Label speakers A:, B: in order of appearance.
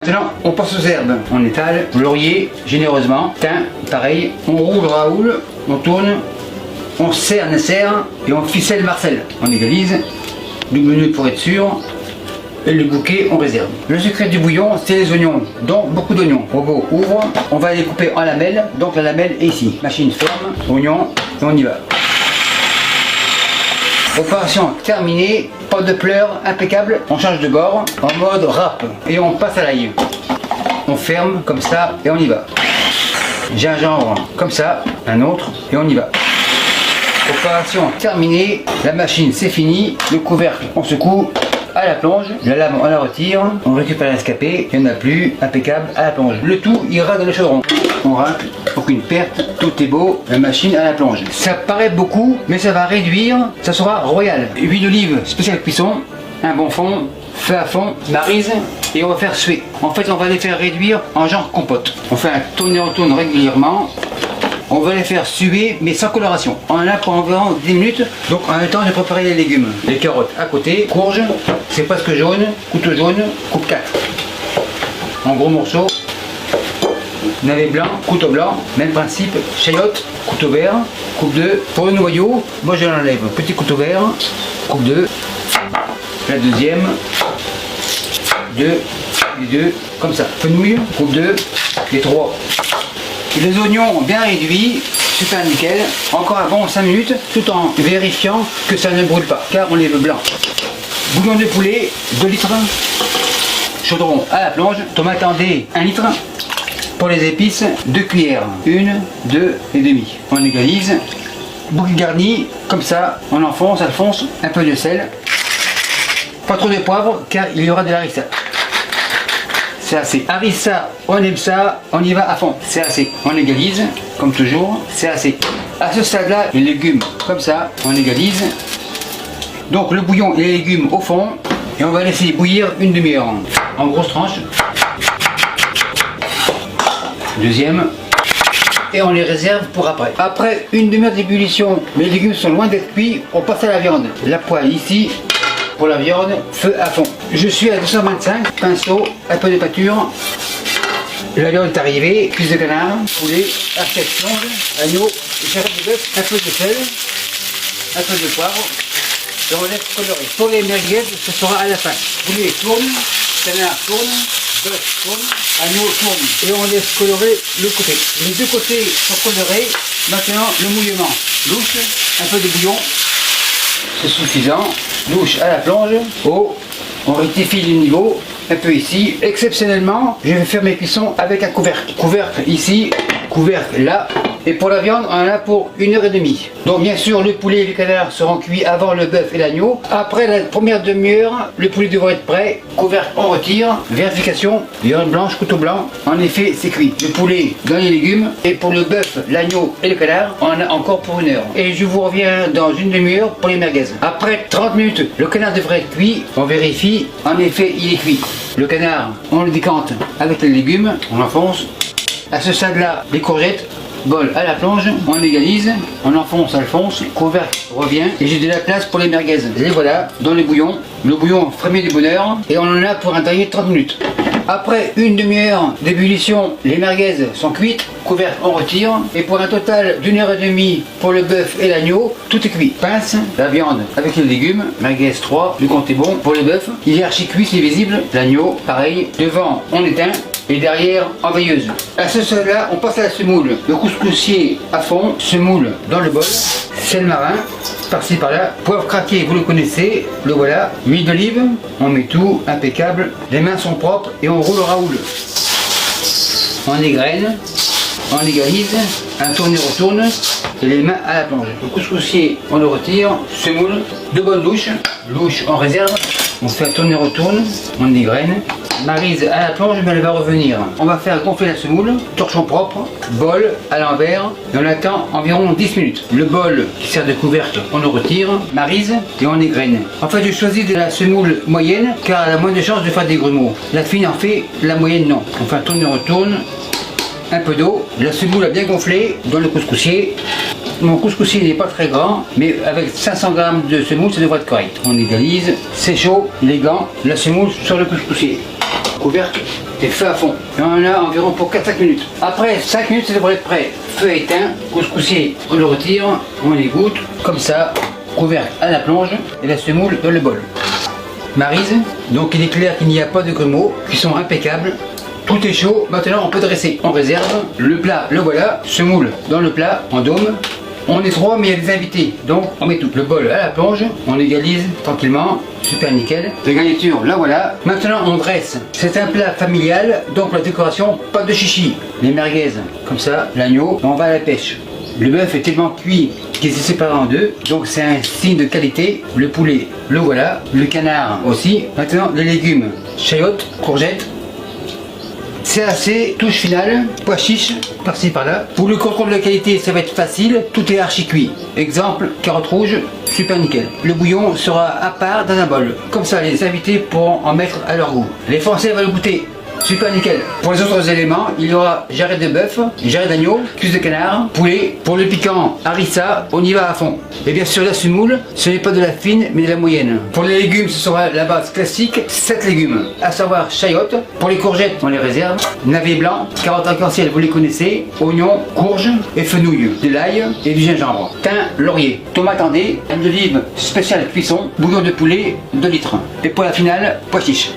A: Maintenant, on passe aux herbes. On étale, laurier, généreusement, thym, pareil. On roule, raoule, on tourne, on serre, et on ficelle, marcelle. On égalise, double nœud pour être sûr, et le bouquet, on réserve. Le secret du bouillon, c'est les oignons, donc beaucoup d'oignons. Robot ouvre, on va les couper en lamelles, donc la lamelle est ici. Machine ferme, oignon, et on y va. Opération terminée, pas de pleurs, impeccable. On change de bord en mode râpe et on passe à l'ail. On ferme comme ça et on y va. Gingembre comme ça, un autre et on y va. Opération terminée, la machine c'est fini, le couvercle on secoue à la plonge, la lame on la retire, on récupère l'escapé, il n'y en a plus, impeccable à la plonge. Le tout ira dans le chaudron. On racle, aucune perte, tout est beau, la machine à la plonge. Ça paraît beaucoup, mais ça va réduire, ça sera royal. Huile d'olive spéciale cuisson, un bon fond, feu à fond, maryse et on va faire suer. En fait on va les faire réduire en genre compote. On fait un tourne régulièrement. On va les faire suer mais sans coloration. On en a pour environ 10 minutes. Donc en même temps j'ai préparé les légumes. Les carottes à côté, courge, c'est presque jaune, couteau jaune, coupe 4. En gros morceaux. Navet blanc, couteau blanc, même principe, chayotte, couteau vert, coupe 2. Pour le noyau, moi je l'enlève. Petit couteau vert, coupe 2. La deuxième, 2, les deux, comme ça. Fenouil, coupe 2, les 3. Les oignons bien réduits, super nickel. Encore avant 5 minutes, tout en vérifiant que ça ne brûle pas, car on les veut blancs. Bouillon de poulet, 2 litres. Chaudron à la plonge. Tomate en dés, 1 litre. Pour les épices, 2 cuillères. 1, 2 et demi. On égalise. Bouquet garni, comme ça, on enfonce, alphonse, un peu de sel. Pas trop de poivre, car il y aura de harissa. C'est assez. Harissa, on aime ça, on y va à fond. C'est assez. On égalise, comme toujours, c'est assez. À ce stade-là, les légumes, comme ça, on égalise. Donc le bouillon et les légumes au fond, et on va laisser bouillir une demi-heure. En grosses tranches. Deuxième. Et on les réserve pour après. Après une demi-heure d'ébullition, les légumes sont loin d'être cuits, on passe à la viande. La poêle ici. Pour la viande, feu à fond. Je suis à 225, pinceau, un peu de pâture. La viande est arrivée, cuisse de canard, poulet, assiette longue, agneau, charrette de bœuf, un peu de sel, un peu de poivre, et on laisse colorer. Pour les merguez, ce sera à la fin. Poulet tourne, canard tourne, bœuf tourne, agneau tourne. Et on laisse colorer le côté. Les deux côtés sont colorés. Maintenant, le mouillement. Louche, un peu de bouillon. C'est suffisant. Louche à la plonge. Eau. On rectifie le niveau. Un peu ici. Exceptionnellement, je vais faire mes cuissons avec un couvercle. Couvercle ici. Couvercle là. Et pour la viande, on en a pour 1h30. Donc bien sûr, le poulet et le canard seront cuits avant le bœuf et l'agneau. Après la première demi-heure, le poulet devrait être prêt. Couvercle, on retire. Vérification. Viande blanche, couteau blanc. En effet, c'est cuit. Le poulet dans les légumes. Et pour le bœuf, l'agneau et le canard, on en a encore pour 1 heure. Et je vous reviens dans une demi-heure pour les merguez. Après 30 minutes, le canard devrait être cuit. On vérifie. En effet, il est cuit. Le canard, on le décante avec les légumes. On enfonce. À ce stade-là, les courgettes. Bol à la plonge, on égalise, on enfonce, alphonse, couvercle revient et j'ai de la place pour les merguez. Les voilà dans le bouillon frémit du bonheur et on en a pour un taillé de 30 minutes. Après une demi-heure d'ébullition, les merguez sont cuites, couvercle on retire et pour un total d'1h30 pour le bœuf et l'agneau, tout est cuit. Pince, la viande avec les légumes, merguez 3, le compte est bon. Pour le bœuf, il est archi cuit, c'est visible. L'agneau, pareil, devant on éteint. Et derrière en veilleuse. À ce stade-là, on passe à la semoule. Le couscoussier à fond, semoule dans le bol, sel marin, par-ci par-là, poivre craqué, vous le connaissez, le voilà, huile d'olive, on met tout, impeccable, les mains sont propres et on roule au raoul. On égrène, on égalise, un tourne-retourne et les mains à la plonge. Le couscoussier, on le retire, semoule, de bonnes louches, louche en réserve, on fait un tourne-retourne, on égrène. Maryse à la plonge, mais elle va revenir. On va faire gonfler la semoule, torchon propre, bol à l'envers, et on attend environ 10 minutes. Le bol qui sert de couvercle, on le retire, maryse et on égrène. En fait, je choisis de la semoule moyenne, car elle a moins de chances de faire des grumeaux. La fine en fait, la moyenne non. On fait un tourne-retourne, un peu d'eau, la semoule a bien gonflé dans le couscoussier. Mon couscoussier n'est pas très grand, mais avec 500 g de semoule, ça devrait être correct. On égalise, c'est chaud, les gants, la semoule sur le couscoussier. Couvercle, et feu à fond. Et on en a environ pour 4-5 minutes. Après 5 minutes, ça devrait être prêt. Feu éteint, couscoussier, on le retire, on l'égoutte, comme ça, couvercle à la plonge et la semoule dans le bol. Maryse, donc il est clair qu'il n'y a pas de grumeaux, qui sont impeccables. Tout est chaud, maintenant on peut dresser. On réserve, le plat, le voilà, semoule dans le plat, en dôme. On est 3 mais il y a des invités, donc on met tout. Le bol à la plonge, on égalise tranquillement, super nickel. La garniture, la voilà. Maintenant on dresse. C'est un plat familial, donc la décoration, pas de chichi. Les merguez, comme ça, l'agneau, on va à la pêche. Le bœuf est tellement cuit qu'il s'est séparé en deux, donc c'est un signe de qualité. Le poulet, le voilà. Le canard aussi. Maintenant les légumes, chayote, courgettes. C'est assez, touche finale, pois chiche, par-ci par-là. Pour le contrôle de la qualité, ça va être facile, tout est archi cuit. Exemple, carottes rouges, super nickel. Le bouillon sera à part dans un bol. Comme ça, les invités pourront en mettre à leur goût. Les Français vont le goûter. Super nickel. Pour les autres éléments, il y aura jarret de bœuf, jarret d'agneau, cuisse de canard, poulet. Pour le piquant, harissa, on y va à fond. Et bien sûr la semoule, ce n'est pas de la fine mais de la moyenne. Pour les légumes, ce sera la base classique, 7 légumes, à savoir chayote. Pour les courgettes, on les réserve. Navet blanc, carottes arc-en-ciel, vous les connaissez. Oignons, courges et fenouil, de l'ail et du gingembre. Thym, laurier, tomate andée, huile d'olive spéciale cuisson, bouillon de poulet, 2 litres. Et pour la finale, pois chiche.